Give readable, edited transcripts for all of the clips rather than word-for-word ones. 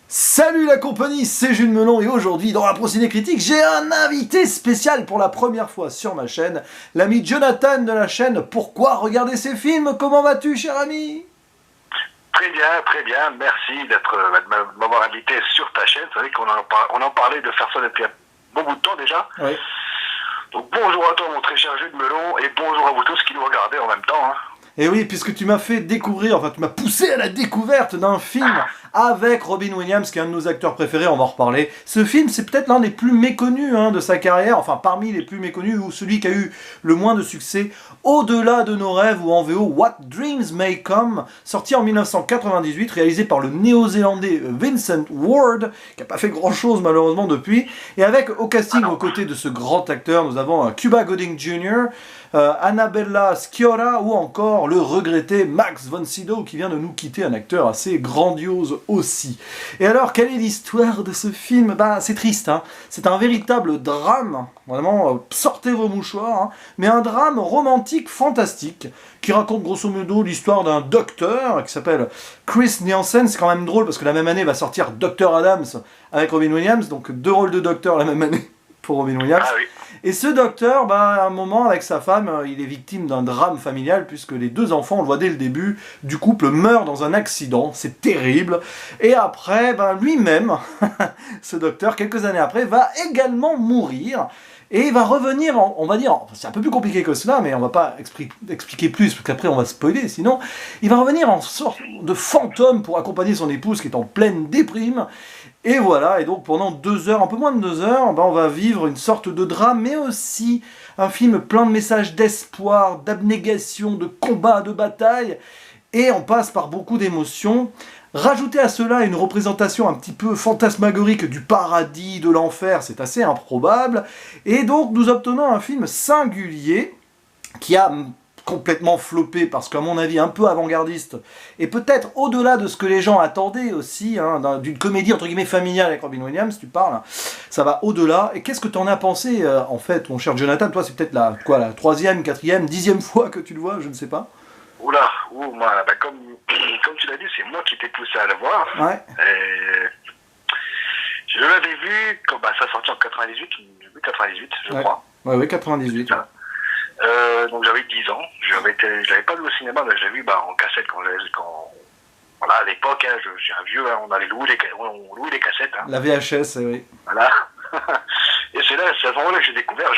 Salut la compagnie, c'est Jules Melon et aujourd'hui dans la Prociné Critique, j'ai un invité spécial pour la première fois sur ma chaîne, l'ami Jonathan de la chaîne Pourquoi regarder ces films. Comment vas-tu, cher ami? Très bien, merci de m'avoir invité sur ta chaîne. C'est vrai on en parlait de faire ça depuis un bon bout de temps déjà. Oui. Donc bonjour à toi mon très cher Jules Melon et bonjour à vous tous qui nous regardez en même temps. Et oui, puisque tu m'as fait découvrir, enfin tu m'as poussé à la découverte d'un film avec Robin Williams, qui est un de nos acteurs préférés, on va en reparler. Ce film, c'est peut-être l'un des plus méconnus de sa carrière, enfin parmi les plus méconnus, ou celui qui a eu le moins de succès, Au-delà de nos rêves, ou en VO What Dreams May Come, sorti en 1998, réalisé par le néo-zélandais Vincent Ward, qui n'a pas fait grand-chose malheureusement depuis, et avec au casting, aux côtés de ce grand acteur, nous avons Cuba Gooding Jr., Annabella Sciorra ou encore le regretté Max von Sydow qui vient de nous quitter, un acteur assez grandiose aussi. Et alors, quelle est l'histoire de ce film? Bah, c'est triste, hein. C'est un véritable drame, vraiment, sortez vos mouchoirs, hein. Mais un drame romantique fantastique qui raconte grosso modo l'histoire d'un docteur qui s'appelle Chris Nielsen. C'est quand même drôle parce que la même année va sortir Dr. Adams avec Robin Williams, donc deux rôles de docteur la même année pour Robin Williams. Ah oui. Et ce docteur, à un moment, avec sa femme, il est victime d'un drame familial, puisque les deux enfants, on le voit dès le début, du couple meurent dans un accident, c'est terrible. Et après, lui-même, ce docteur, quelques années après, va également mourir, et il va revenir, on va dire, c'est un peu plus compliqué que cela, mais on va pas expliquer plus, parce qu'après on va spoiler, sinon, il va revenir en sorte de fantôme pour accompagner son épouse, qui est en pleine déprime. Et voilà, et donc pendant 2 heures, un peu moins de 2 heures, on va vivre une sorte de drame, mais aussi un film plein de messages d'espoir, d'abnégation, de combat, de bataille, et on passe par beaucoup d'émotions. Rajouter à cela une représentation un petit peu fantasmagorique du paradis, de l'enfer, c'est assez improbable, et donc nous obtenons un film singulier, qui a complètement floppé parce qu'à mon avis un peu avant-gardiste et peut-être au-delà de ce que les gens attendaient aussi, d'une comédie entre guillemets familiale avec Robin Williams, tu parles, ça va au-delà. Et qu'est-ce que tu en as pensé en fait, mon cher Jonathan? Toi, c'est peut-être la 3e, 4e, 10e fois que tu le vois, je ne sais pas. Comme tu l'as dit, c'est moi qui t'ai poussé à le voir. Ouais. Je l'avais vu quand ça sortit en 98, je crois. Ouais, 98. Donc j'avais 10 ans, je l'avais pas vu au cinéma, mais je l'ai vu en cassette voilà, à l'époque, j'ai un vieux, on allait louer les cassettes. La VHS, oui. Voilà. Et c'est à ce moment-là que j'ai découvert,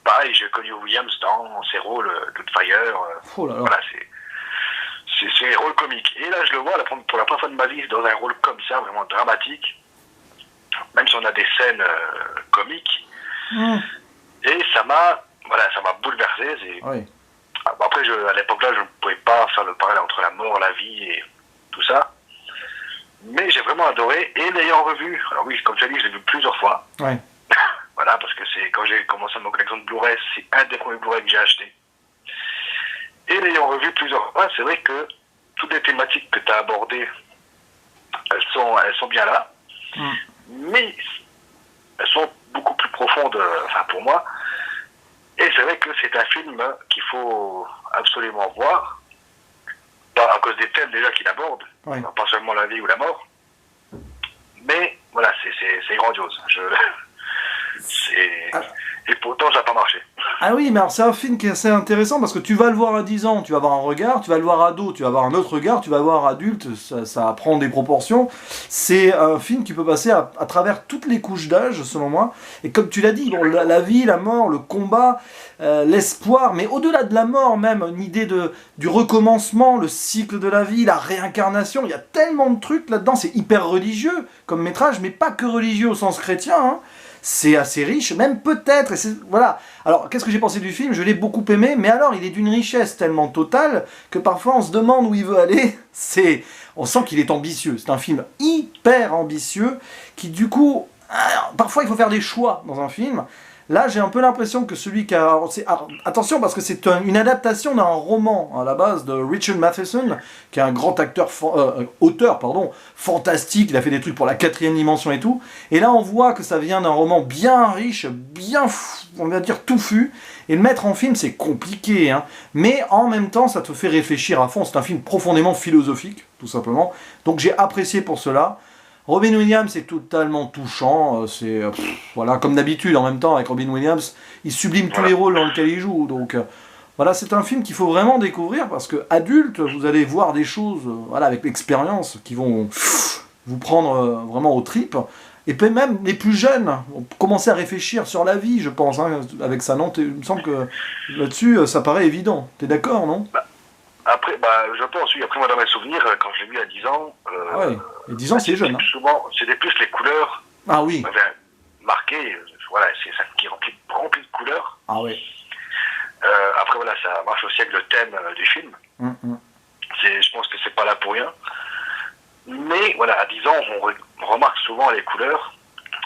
pareil, j'ai connu Williams dans ses rôles Doubtfire, voilà, c'est les rôles comiques. Et là je le vois pour la première fois de ma vie dans un rôle comme ça, vraiment dramatique, même si on a des scènes comiques, et ça m'a bouleversé. Oui. Après, à l'époque-là, je ne pouvais pas faire le parallèle entre la mort, la vie et tout ça. Mais j'ai vraiment adoré. Et l'ayant revu, alors oui, comme tu as dit, je l'ai vu plusieurs fois. Ouais. Voilà, parce que quand j'ai commencé ma collection de Blu-ray, c'est un des premiers Blu-ray que j'ai acheté. Et l'ayant revu plusieurs fois, c'est vrai que toutes les thématiques que tu as abordées, elles sont bien là. Mais elles sont beaucoup plus profondes, pour moi. Et c'est vrai que c'est un film qu'il faut absolument voir, à cause des thèmes déjà qu'il aborde, pas seulement la vie ou la mort, mais voilà, c'est grandiose. Et pourtant, ça n'a pas marché. Ah oui, mais alors c'est un film qui est assez intéressant parce que tu vas le voir à 10 ans, tu vas avoir un regard, tu vas le voir ado, tu vas avoir un autre regard, tu vas le voir adulte, ça prend des proportions. C'est un film qui peut passer à travers toutes les couches d'âge, selon moi. Et comme tu l'as dit, la vie, la mort, le combat, l'espoir, mais au-delà de la mort même, une idée du recommencement, le cycle de la vie, la réincarnation, il y a tellement de trucs là-dedans, c'est hyper religieux comme métrage, mais pas que religieux au sens chrétien, hein. C'est assez riche, même peut-être, voilà. Alors, qu'est-ce que j'ai pensé du film? Je l'ai beaucoup aimé, mais alors, il est d'une richesse tellement totale que parfois on se demande où il veut aller. On sent qu'il est ambitieux. C'est un film hyper ambitieux qui, du coup, parfois il faut faire des choix dans un film. Là, j'ai un peu l'impression que celui qui a... Attention, parce que c'est une adaptation d'un roman, à la base, de Richard Matheson, qui est un grand auteur, fantastique. Il a fait des trucs pour la 4e dimension et tout. Et là, on voit que ça vient d'un roman bien riche, bien, on va dire, touffu. Et le mettre en film, c'est compliqué, hein. Mais en même temps, ça te fait réfléchir à fond. C'est un film profondément philosophique, tout simplement. Donc j'ai apprécié pour cela. Robin Williams est totalement touchant, voilà, comme d'habitude, en même temps, avec Robin Williams, il sublime tous les rôles dans lesquels il joue, donc voilà, c'est un film qu'il faut vraiment découvrir, parce que adulte, vous allez voir des choses, voilà, avec l'expérience, qui vont vous prendre vraiment aux tripes, et puis même les plus jeunes, commencer à réfléchir sur la vie, je pense, hein, avec ça, non? Il me semble que là-dessus, ça paraît évident, t'es d'accord, non? Après, je pense, oui. Après, moi, dans mes souvenirs, quand je l'ai vu à 10 ans... ah ouais, et 10 ans, c'est jeune. Hein. Souvent, c'était plus les couleurs. Ah oui. Qui m'avaient marqué. Voilà, c'est ça qui est rempli de couleurs. Ah oui. Après, voilà, ça marche aussi avec le thème du film. Je pense que c'est pas là pour rien. Mais, voilà, à 10 ans, on remarque souvent les couleurs.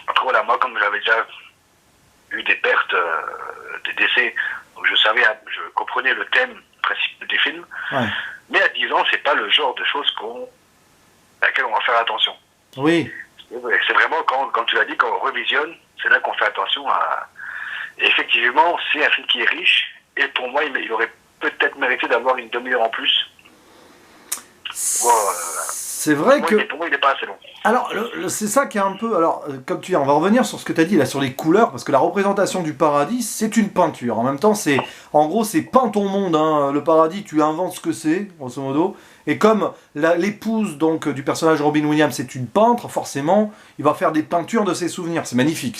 Après, voilà, moi, comme j'avais déjà eu des pertes, des décès, donc je comprenais le thème principal du film. Ouais. Mais à 10 ans, c'est pas le genre de choses à laquelle on va faire attention. Oui. C'est vraiment, comme tu l'as dit, quand on revisionne, c'est là qu'on fait attention à... Et effectivement, c'est un film qui est riche, et pour moi, il aurait peut-être mérité d'avoir une demi-heure en plus. C'est vrai que... Pour moi, il n'est pas assez long. Alors, c'est ça qui est un peu... Alors, comme tu dis, on va revenir sur ce que tu as dit, là, sur les couleurs, parce que la représentation du paradis, c'est une peinture. En même temps, en gros, c'est peint ton monde, hein. Le paradis, tu inventes ce que c'est, grosso modo. Et comme l'épouse donc du personnage Robin Williams est une peintre, forcément, il va faire des peintures de ses souvenirs. C'est magnifique.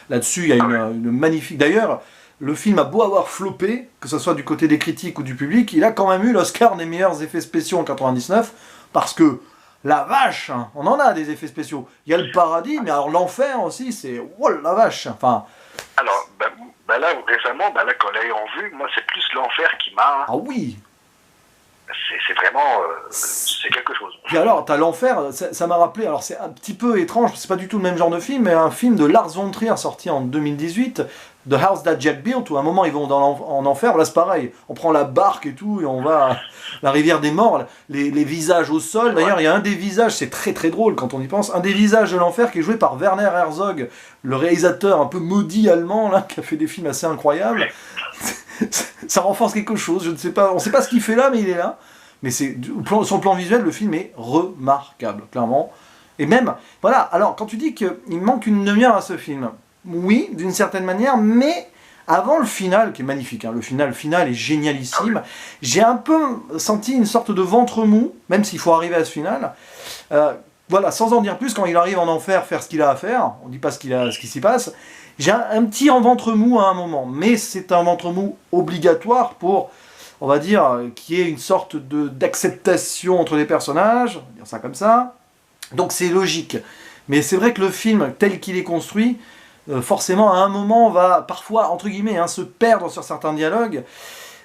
Là-dessus, il y a une magnifique... D'ailleurs, le film a beau avoir floppé, que ce soit du côté des critiques ou du public, il a quand même eu l'Oscar des meilleurs effets spéciaux en 99, parce que... La vache, hein, on en a des effets spéciaux. Il y a le paradis, mais alors l'enfer aussi, c'est... Oh la vache, enfin... Alors, là, récemment, là, quand l'ayant vu, moi, c'est plus l'enfer qui m'a... Ah oui. C'est vraiment... c'est quelque chose. Puis alors, t'as l'enfer, ça m'a rappelé... Alors, c'est un petit peu étrange, c'est pas du tout le même genre de film, mais un film de Lars von Trier sorti en 2018... The House That Jack Built, où à un moment ils vont en enfer, là c'est pareil, on prend la barque et tout, et on va à la rivière des morts, les visages au sol, d'ailleurs il y a un des visages, c'est très très drôle quand on y pense, un des visages de l'enfer qui est joué par Werner Herzog, le réalisateur un peu maudit allemand, là, qui a fait des films assez incroyables, ça renforce quelque chose, je ne sais pas, on ne sait pas ce qu'il fait là, mais il est là, mais sur le plan visuel, le film est remarquable, clairement, et même, voilà, alors quand tu dis qu'il manque une demi-heure à ce film, oui, d'une certaine manière, mais avant le final, qui est magnifique, hein, le final est génialissime, j'ai un peu senti une sorte de ventre mou, même s'il faut arriver à ce final. Voilà, sans en dire plus, quand il arrive en enfer faire ce qu'il a à faire, on ne dit pas ce qui s'y passe, j'ai un petit ventre mou à un moment, mais c'est un ventre mou obligatoire pour, on va dire, qu'il y ait une sorte d'acceptation entre les personnages, on va dire ça comme ça, donc c'est logique. Mais c'est vrai que le film, tel qu'il est construit, forcément à un moment va parfois entre guillemets se perdre sur certains dialogues,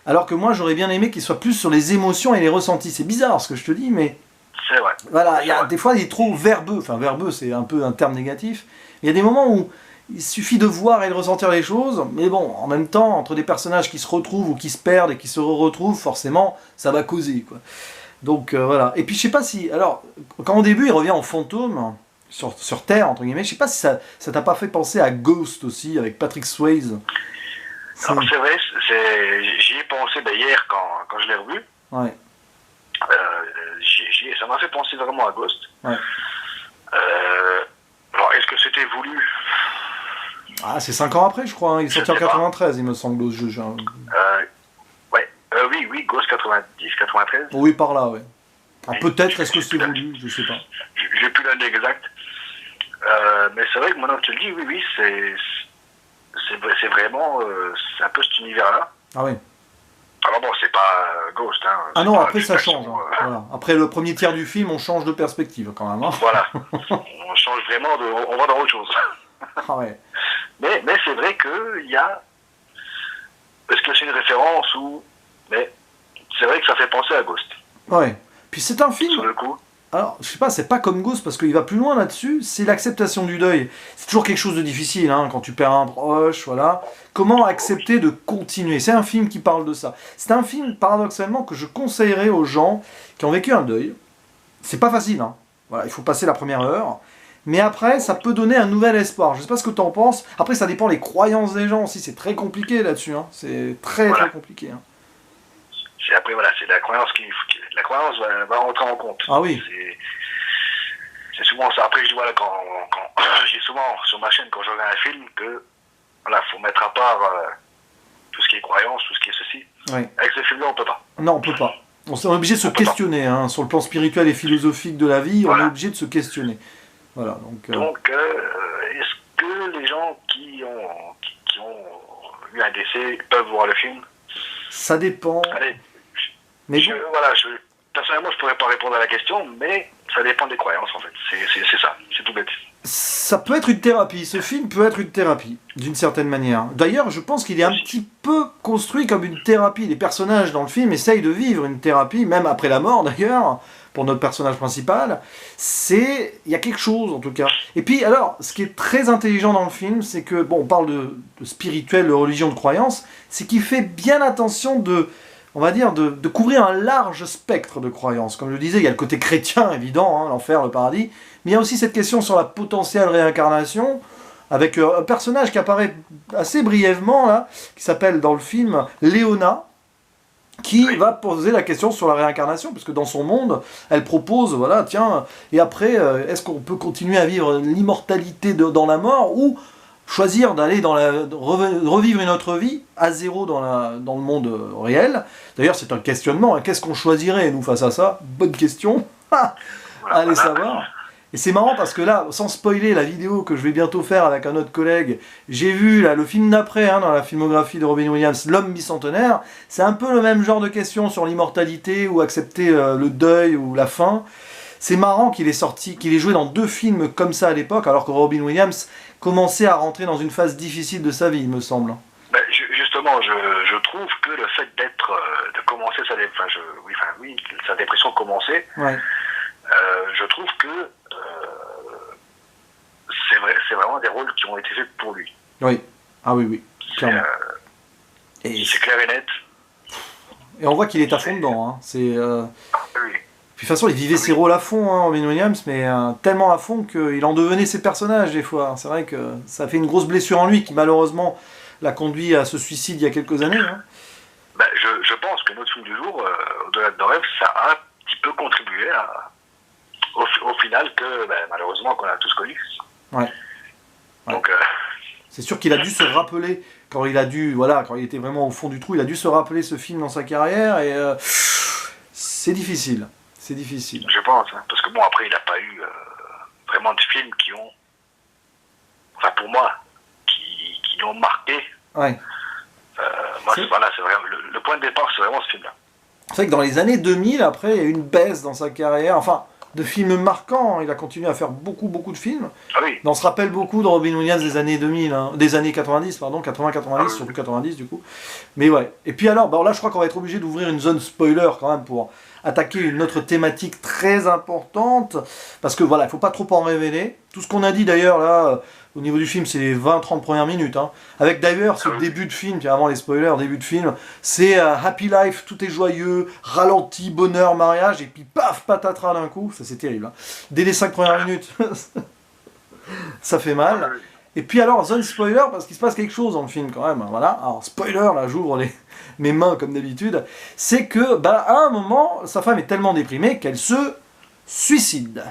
alors que moi j'aurais bien aimé qu'il soit plus sur les émotions et les ressentis. C'est bizarre ce que je te dis, mais c'est vrai. Voilà, des fois il est trop verbeux, enfin verbeux c'est un peu un terme négatif, il y a des moments où il suffit de voir et de ressentir les choses, mais bon, en même temps, entre des personnages qui se retrouvent ou qui se perdent et qui se retrouvent, forcément ça va causer, quoi. Donc voilà, et puis je sais pas si, alors quand au début il revient en fantôme sur Terre, entre guillemets, je sais pas si ça t'a pas fait penser à Ghost aussi, avec Patrick Swayze. C'est vrai, j'y ai pensé hier quand je l'ai revu. Ouais. Ça m'a fait penser vraiment à Ghost. Ouais. Alors, est-ce que c'était voulu? Ah, c'est 5 ans après, je crois, hein. Il est sorti en 93, il me semble, au jeu. Oui, Ghost 90, 93. Oui, par là, ouais. Ah, peut-être, est-ce que c'est voulu, je sais pas. J'ai plus l'année exacte. Mais c'est vrai que maintenant que tu le dis, oui, c'est vraiment c'est un peu cet univers-là. Ah oui. Alors bon, c'est pas Ghost, hein. Ah non, après ça change. Hein. Voilà. Après le premier tiers du film, on change de perspective quand même. Hein. Voilà. On change vraiment on va dans autre chose. Ah ouais. Mais c'est vrai qu'il y a... Est-ce que c'est une référence ou... Mais c'est vrai que ça fait penser à Ghost. Ouais. Puis c'est un film... Sur le coup. Alors, je sais pas, c'est pas comme Ghost parce qu'il va plus loin là-dessus, c'est l'acceptation du deuil. C'est toujours quelque chose de difficile, hein, quand tu perds un proche, voilà. Comment accepter de continuer? C'est un film qui parle de ça. C'est un film, paradoxalement, que je conseillerais aux gens qui ont vécu un deuil. C'est pas facile, hein. Voilà, il faut passer la première heure. Mais après, ça peut donner un nouvel espoir. Je sais pas ce que tu en penses. Après, ça dépend des croyances des gens aussi. C'est très compliqué là-dessus, hein. C'est très compliqué, hein. Après, voilà, c'est la croyance la croyance va rentrer en compte. Ah oui. c'est souvent ça. Après, je dis, voilà, je dis souvent sur ma chaîne, quand je regarde un film, que voilà, faut mettre à part tout ce qui est croyance, tout ce qui est ceci. Oui. Avec ce film-là, on peut pas. Non, on peut pas. On est obligé de se questionner, hein, sur le plan spirituel et philosophique de la vie, voilà. On est obligé de se questionner. Voilà, donc est-ce que les gens qui ont eu un décès peuvent voir le film? Ça dépend. Allez, Mais personnellement, je pourrais pas répondre à la question, mais ça dépend des croyances, en fait. C'est ça, c'est tout bête. Ça peut être une thérapie, ce film peut être une thérapie, d'une certaine manière. D'ailleurs, je pense qu'il est un petit peu construit comme une thérapie. Les personnages dans le film essayent de vivre une thérapie, même après la mort d'ailleurs, pour notre personnage principal. Il y a quelque chose en tout cas. Et puis alors, ce qui est très intelligent dans le film, c'est que, bon, on parle de spirituel, de religion, de croyance, c'est qu'il fait bien attention on va dire, de couvrir un large spectre de croyances. Comme je le disais, il y a le côté chrétien, évident, hein, l'enfer, le paradis, mais il y a aussi cette question sur la potentielle réincarnation, avec un personnage qui apparaît assez brièvement, là, qui s'appelle dans le film Léona, qui va poser la question sur la réincarnation, parce que dans son monde, elle propose, voilà, tiens, et après, est-ce qu'on peut continuer à vivre l'immortalité dans la mort, ou choisir d'aller revivre une autre vie à zéro dans le monde réel. D'ailleurs, c'est un questionnement. Hein. Qu'est-ce qu'on choisirait, nous, face à ça? Bonne question. Allez savoir. Et c'est marrant parce que là, sans spoiler la vidéo que je vais bientôt faire avec un autre collègue, j'ai vu là, le film d'après, hein, dans la filmographie de Robin Williams, L'homme bicentenaire. C'est un peu le même genre de question sur l'immortalité ou accepter le deuil ou la fin. C'est marrant qu'il ait joué dans 2 films comme ça à l'époque, alors que Robin Williams commençait à rentrer dans une phase difficile de sa vie, il me semble. Ben, justement, je trouve que le fait de commencer sa dépression commencer, ouais. Je trouve que c'est vraiment des rôles qui ont été faits pour lui. Oui, ah oui, clairement. C'est clair et net. Et on voit qu'il est à fond dedans. Hein. Oui. Puis de toute façon, il vivait ses rôles à fond, hein, Robin Williams, mais tellement à fond qu'il en devenait ses personnages des fois. C'est vrai que ça a fait une grosse blessure en lui qui malheureusement l'a conduit à ce suicide il y a quelques années. Hein. Ben, je pense que notre film du jour, Au-delà de nos rêves, ça a un petit peu contribué au final que malheureusement qu'on a tous connu. Ouais. Donc, c'est sûr qu'il a dû se rappeler, quand il était vraiment au fond du trou, il a dû se rappeler ce film dans sa carrière et c'est difficile. C'est difficile. Je pense, hein, parce que bon, après, il n'a pas eu vraiment de films qui ont, enfin pour moi, qui l'ont marqué. Ouais. Moi, c'est vraiment, le point de départ, c'est vraiment ce film-là. C'est vrai que dans les années 2000, après, il y a eu une baisse dans sa carrière, enfin, de films marquants. Il a continué à faire beaucoup de films. Ah oui. On se rappelle beaucoup de Robin Williams des années 2000, hein, des années 90, pardon, 80-90, surtout 90 du coup. Mais ouais. Et puis alors, là, je crois qu'on va être obligé d'ouvrir une zone spoiler quand même pour attaquer une autre thématique très importante, parce que voilà, il ne faut pas trop en révéler. Tout ce qu'on a dit d'ailleurs là, au niveau du film, c'est les 20-30 premières minutes. Hein. Avec d'ailleurs ce début de film, avant les spoilers, début de film, c'est Happy Life, tout est joyeux, ralenti, bonheur, mariage, et puis paf, patatras d'un coup, ça c'est terrible. Hein. Dès les 5 premières minutes, ça fait mal. Et puis alors, zone spoiler, parce qu'il se passe quelque chose dans le film quand même. Voilà. Alors spoiler, là j'ouvre mes mains comme d'habitude. C'est que, à un moment, sa femme est tellement déprimée qu'elle se suicide.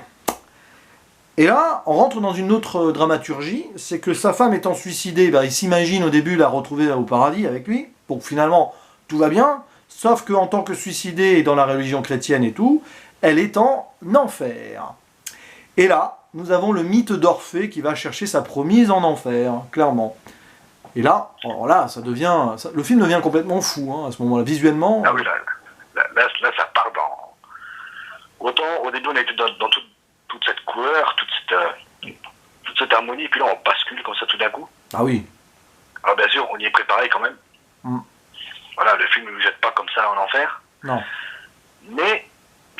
Et là, on rentre dans une autre dramaturgie, c'est que sa femme étant suicidée, il s'imagine au début la retrouver au paradis avec lui, pour finalement tout va bien, sauf qu'en tant que suicidée et dans la religion chrétienne et tout, elle est en enfer. Et là, nous avons le mythe d'Orphée qui va chercher sa promise en enfer, clairement. Et là, alors là, le film devient complètement fou, hein, à ce moment-là, visuellement. Ah oui, là, ça part dans... Autant, au début, on était dans toute cette couleur, toute cette harmonie, puis là, on bascule comme ça tout d'un coup. Ah oui. Alors bien sûr, on y est préparé quand même. Voilà, le film ne nous jette pas comme ça en enfer. Non. Mais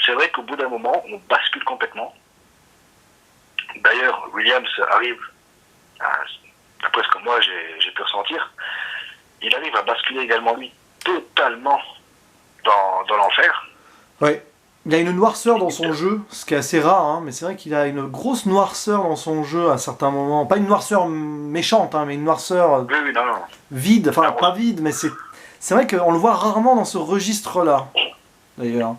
c'est vrai qu'au bout d'un moment, on bascule complètement. D'ailleurs, Williams arrive, d'après ce que moi j'ai pu ressentir, il arrive à basculer également lui totalement dans l'enfer. Oui. Il a une noirceur dans son jeu, ce qui est assez rare, hein, mais c'est vrai qu'il a une grosse noirceur dans son jeu à certains moments. Pas une noirceur méchante, hein, mais une noirceur vide, enfin pas vide, mais c'est vrai qu'on le voit rarement dans ce registre-là, d'ailleurs.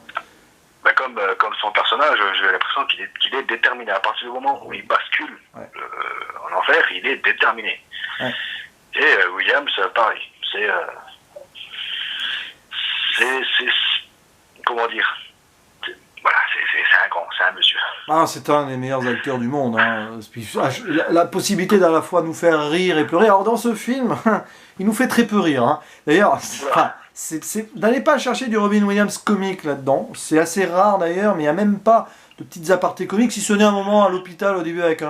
comme son personnage, j'ai l'impression qu'il est déterminé. À partir du moment où il bascule en enfer, il est déterminé. Ouais. Et Williams, pareil. Comment dire, voilà, c'est un grand, c'est un monsieur. Ah, c'est un des meilleurs acteurs du monde. Hein. La possibilité d'à la fois nous faire rire et pleurer. Alors dans ce film, il nous fait très peu rire. Hein. D'ailleurs, n'allez pas chercher du Robin Williams comique là-dedans. C'est assez rare d'ailleurs, mais il n'y a même pas de petites apartés comiques. Si ce n'est un moment à l'hôpital au début avec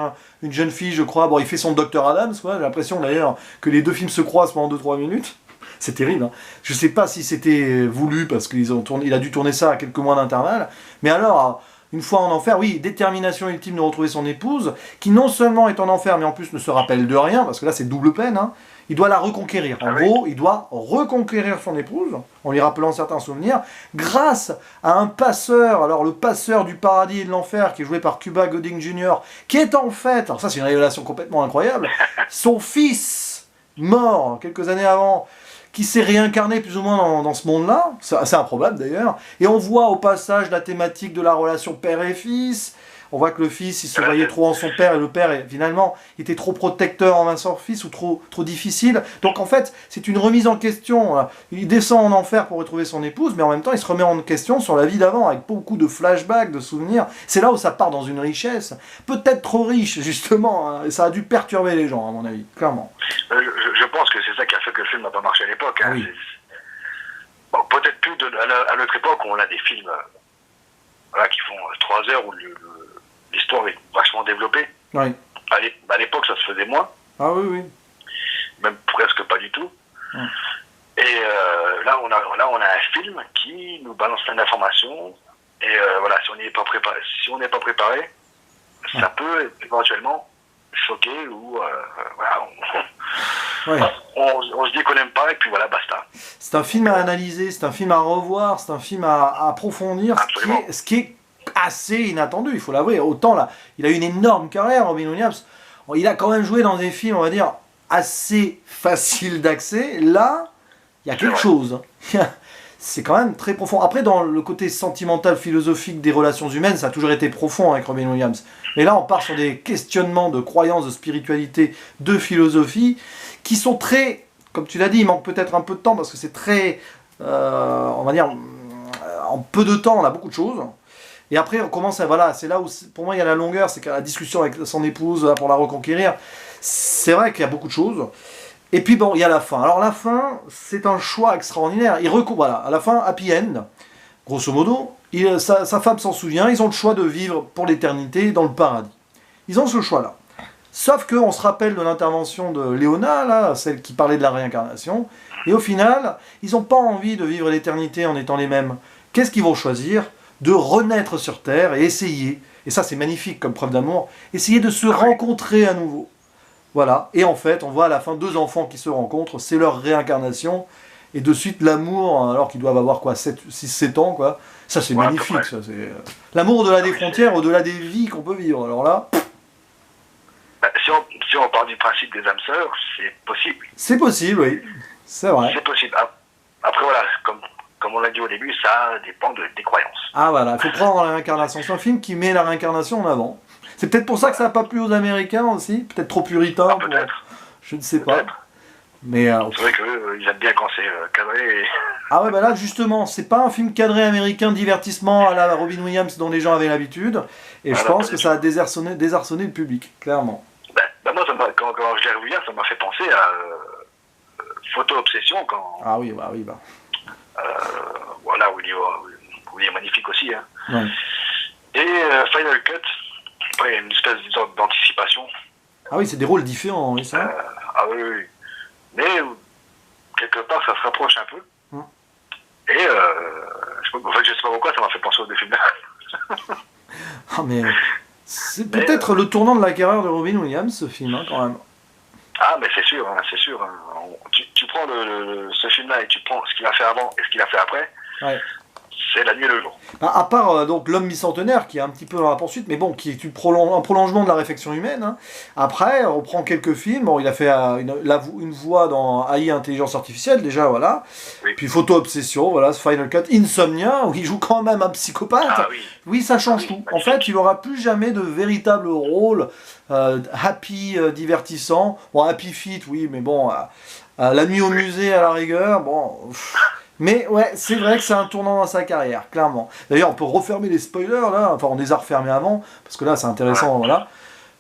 une jeune fille, je crois. Bon, il fait son Dr Adams, quoi. J'ai l'impression d'ailleurs que les deux films se croisent pendant 2-3 minutes. C'est terrible. Hein. Je ne sais pas si c'était voulu parce qu'il a dû tourner ça à quelques mois d'intervalle. Mais alors, une fois en enfer, oui, détermination ultime de retrouver son épouse, qui non seulement est en enfer, mais en plus ne se rappelle de rien, parce que là c'est double peine. Hein. Il doit la reconquérir. En gros, il doit reconquérir son épouse, en lui rappelant certains souvenirs, grâce à un passeur, alors le passeur du paradis et de l'enfer, qui est joué par Cuba Gooding Jr., qui est en fait, alors ça c'est une révélation complètement incroyable, son fils, mort quelques années avant, qui s'est réincarné plus ou moins dans ce monde-là, c'est assez improbable d'ailleurs, et on voit au passage la thématique de la relation père et fils. On voit que le fils, il se voyait trop en son père, et le père, finalement, était trop protecteur envers son fils, ou trop difficile. Donc en fait, c'est une remise en question. Il descend en enfer pour retrouver son épouse, mais en même temps, il se remet en question sur la vie d'avant, avec beaucoup de flashbacks, de souvenirs. C'est là où ça part dans une richesse, peut-être trop riche, justement, hein, et ça a dû perturber les gens, à mon avis, clairement. Je pense que c'est ça qui a fait que le film n'a pas marché à l'époque. Hein. Oui. Bon, peut-être plus à notre époque, où on a des films qui font 3 heures, où l'histoire est vachement développée. Oui. À l'époque, ça se faisait moins. Ah oui, oui. Même presque pas du tout. Et là, on a un film qui nous balance plein d'informations. Et voilà, si on n'est pas préparé, ça peut éventuellement choquer ou on se dit qu'on n'aime pas et puis voilà, basta. C'est un film à analyser, c'est un film à revoir, c'est un film à approfondir, ce qui est assez inattendu, il faut l'avouer. Autant là, il a eu une énorme carrière, Robin Williams. Il a quand même joué dans des films, on va dire, assez faciles d'accès. Là, il y a quelque chose. C'est quand même très profond. Après, dans le côté sentimental, philosophique des relations humaines, ça a toujours été profond avec Robin Williams. Mais là, on part sur des questionnements de croyances, de spiritualité, de philosophie, qui sont très, comme tu l'as dit, il manque peut-être un peu de temps, parce que c'est très, on va dire, en peu de temps, on a beaucoup de choses. Et après, on commence à, voilà, c'est là où, pour moi, il y a la longueur, c'est qu'à la discussion avec son épouse pour la reconquérir, c'est vrai qu'il y a beaucoup de choses. Et puis bon, il y a la fin. Alors la fin, c'est un choix extraordinaire. Voilà, à la fin, happy end, grosso modo. Sa femme s'en souvient, ils ont le choix de vivre pour l'éternité dans le paradis. Ils ont ce choix-là. Sauf qu'on se rappelle de l'intervention de Léona, là, celle qui parlait de la réincarnation, et au final, ils n'ont pas envie de vivre l'éternité en étant les mêmes. Qu'est-ce qu'ils vont choisir ? De renaître sur Terre et essayer, et ça c'est magnifique comme preuve d'amour, essayer de se rencontrer à nouveau. Voilà, et en fait, on voit à la fin 2 enfants qui se rencontrent, c'est leur réincarnation, et de suite l'amour, alors qu'ils doivent avoir quoi, 6-7 ans, quoi. Ça c'est magnifique, ça, c'est l'amour au-delà des frontières, au-delà des vies qu'on peut vivre, alors là... Si on part du principe des âmes sœurs, c'est possible. C'est possible, oui, c'est vrai. C'est possible. Après voilà, comme on l'a dit au début, ça dépend des croyances. Ah voilà, il faut prendre la réincarnation, c'est un film qui met la réincarnation en avant. C'est peut-être pour ça que ça n'a pas plu aux Américains aussi, peut-être trop puritain. Peut-être. Je ne sais pas. Mais c'est vrai qu'ils aiment bien quand c'est cadré. Ah ouais, bah là justement, c'est pas un film cadré américain divertissement à la Robin Williams dont les gens avaient l'habitude. Et je pense que ça a désarçonné le public, clairement. Moi, quand je l'ai revu hier, ça m'a fait penser à Photo Obsession. Ah oui, bah. Voilà, où il est magnifique aussi. Hein. Ouais. Et Final Cut, après, une espèce d'anticipation. Ah oui, c'est des rôles différents, oui, ça. Ah oui. Mais quelque part, ça se rapproche un peu. Et je sais pas pourquoi, ça m'a fait penser aux 2 films là. Ah mais c'est peut-être le tournant de la carrière de Robin Williams, ce film, hein, quand même. Ah mais c'est sûr, hein, c'est sûr. Hein. Tu prends ce film-là et tu prends ce qu'il a fait avant et ce qu'il a fait après. Ouais. c'est la nuit et le jour. À part donc l'homme bicentenaire qui est un petit peu dans la poursuite, mais bon, qui est un prolongement de la réflexion humaine. Hein. Après, on prend quelques films. Bon, il a fait une voix dans AI Intelligence Artificielle, déjà, voilà. Oui. Puis Photo Obsession, voilà, ce Final Cut. Insomnia, où il joue quand même un psychopathe. Ah oui. Oui, ça change Ah oui, tout. magnifique. En fait, il n'aura plus jamais de véritable rôle happy, divertissant. Bon, Happy Feet, oui, mais bon, la nuit au musée à la rigueur, bon. Mais ouais, c'est vrai que c'est un tournant dans sa carrière, clairement. D'ailleurs, on peut refermer les spoilers là. Enfin, on les a refermés avant parce que là, c'est intéressant, voilà.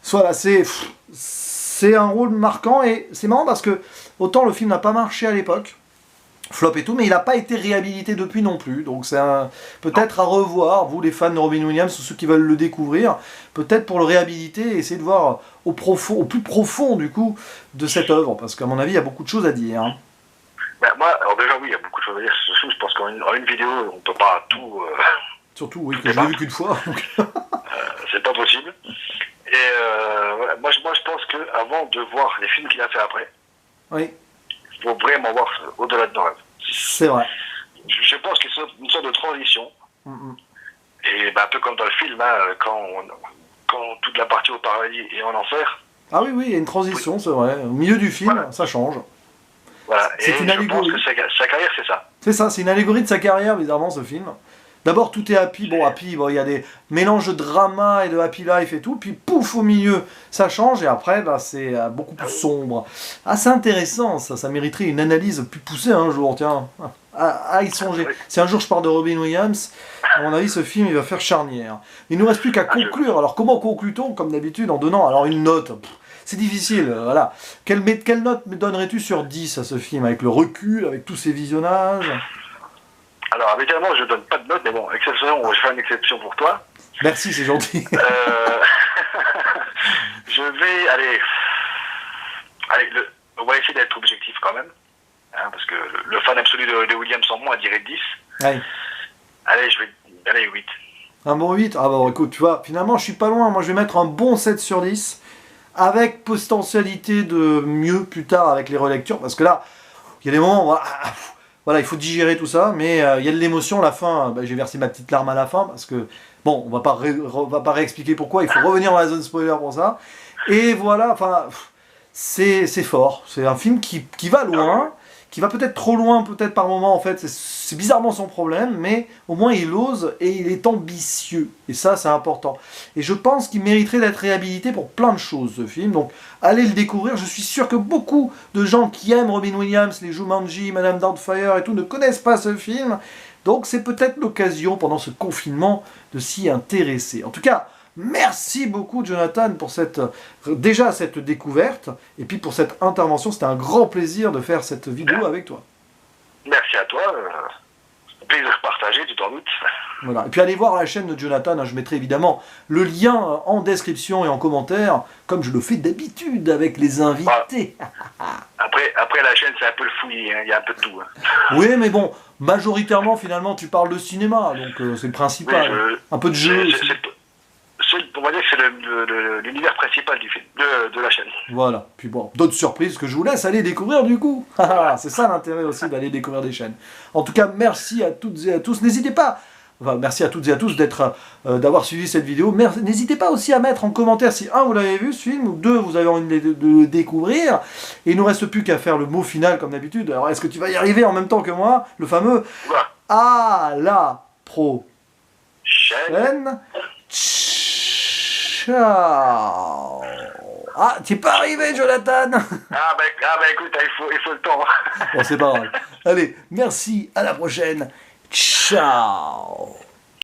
Soit là, c'est un rôle marquant et c'est marrant parce que autant le film n'a pas marché à l'époque. Flop et tout, mais il n'a pas été réhabilité depuis non plus. Donc c'est peut-être à revoir, vous les fans de Robin Williams ou ceux qui veulent le découvrir, peut-être pour le réhabiliter et essayer de voir au plus profond du coup de cette œuvre, parce qu'à mon avis il y a beaucoup de choses à dire. Hein. Ben, moi, alors déjà oui, il y a beaucoup de choses à dire sur ce film. Je pense qu'en une vidéo, on ne peut pas tout. Surtout oui, que je l'ai vu qu'une fois. C'est pas possible. Et voilà. Moi, je pense qu'avant de voir les films qu'il a fait après, Oui. il faut vraiment voir au-delà de nos rêves. C'est vrai. Je pense que c'est une sorte de transition. Et ben, un peu comme dans le film, hein, quand toute la partie au paradis et en enfer. Ah oui, il y a une transition, c'est vrai. Au milieu du film, Voilà. ça change. Voilà. C'est Et une je allégorie. pense que sa carrière, c'est ça. C'est ça, c'est une allégorie de sa carrière, bizarrement, ce film. D'abord, tout est happy. Bon, happy, bon, il y a des mélanges de drama et de happy life et tout. Puis, pouf, au milieu, ça change. Et après, bah, c'est beaucoup plus sombre. Ah, c'est intéressant, ça. Ça mériterait une analyse plus poussée un jour, tiens. À y songer. Si un jour je parle de Robin Williams, à mon avis, ce film, il va faire charnière. Il ne nous reste plus qu'à conclure. Alors, comment conclut-on, comme d'habitude, en donnant alors une note c'est difficile, voilà. Quelle note me donnerais-tu sur 10 à ce film, avec le recul, avec tous ces visionnages? Alors, habituellement, je donne pas de note, mais bon, exception, je fais une exception pour toi. Merci, c'est gentil. Je vais on va essayer d'être objectif quand même, hein, parce que le fan absolu de Williams en moi dirait 10. Allez. Allez, 8. Un bon 8? Ah bah écoute, tu vois, finalement, je suis pas loin. Moi, je vais mettre un bon 7 sur 10. Avec potentialité de mieux plus tard avec les relectures, parce que là, il y a des moments, voilà, il faut digérer tout ça, mais il y a de l'émotion à la fin. J'ai versé ma petite larme à la fin, parce que, bon, on va pas réexpliquer pourquoi, il faut revenir dans la zone spoiler pour ça. Et voilà, enfin, c'est fort. C'est un film qui va loin, qui va peut-être trop loin, peut-être par moment, en fait, c'est bizarrement son problème, mais au moins il ose et il est ambitieux. Et ça, c'est important. Et je pense qu'il mériterait d'être réhabilité pour plein de choses, ce film. Donc, allez le découvrir. Je suis sûr que beaucoup de gens qui aiment Robin Williams, les Jumanji, Madame Doubtfire et tout, ne connaissent pas ce film. Donc, c'est peut-être l'occasion, pendant ce confinement, de s'y intéresser. En tout cas, merci beaucoup, Jonathan, pour cette découverte, et puis pour cette intervention. C'était un grand plaisir de faire cette vidéo avec toi. Merci à toi. Plaisir partagé, tu t'en doutes. Voilà. Et puis allez voir la chaîne de Jonathan, hein, je mettrai évidemment le lien en description et en commentaire, comme je le fais d'habitude avec les invités. Après la chaîne, c'est un peu le fouillis, hein, il y a un peu de tout. Hein. Oui, mais bon, majoritairement, finalement, tu parles de cinéma, donc c'est le principal. Oui, un peu de jeu aussi. On va dire que c'est l'univers principal du film, de la chaîne. Voilà. Puis bon, d'autres surprises que je vous laisse aller découvrir du coup. C'est ça l'intérêt aussi d'aller découvrir des chaînes. En tout cas, merci à toutes et à tous. N'hésitez pas. Enfin, merci à toutes et à tous d'avoir suivi cette vidéo. N'hésitez pas aussi à mettre en commentaire si un, vous l'avez vu ce film, ou deux, vous avez envie de le découvrir. Et il ne nous reste plus qu'à faire le mot final comme d'habitude. Alors, est-ce que tu vas y arriver en même temps que moi? Le fameux à la prochaine. Ciao. Ah, t'es pas arrivé, Jonathan. Ah bah écoute, il faut le temps. Bon, c'est pas grave. Allez, merci, à la prochaine. Ciao.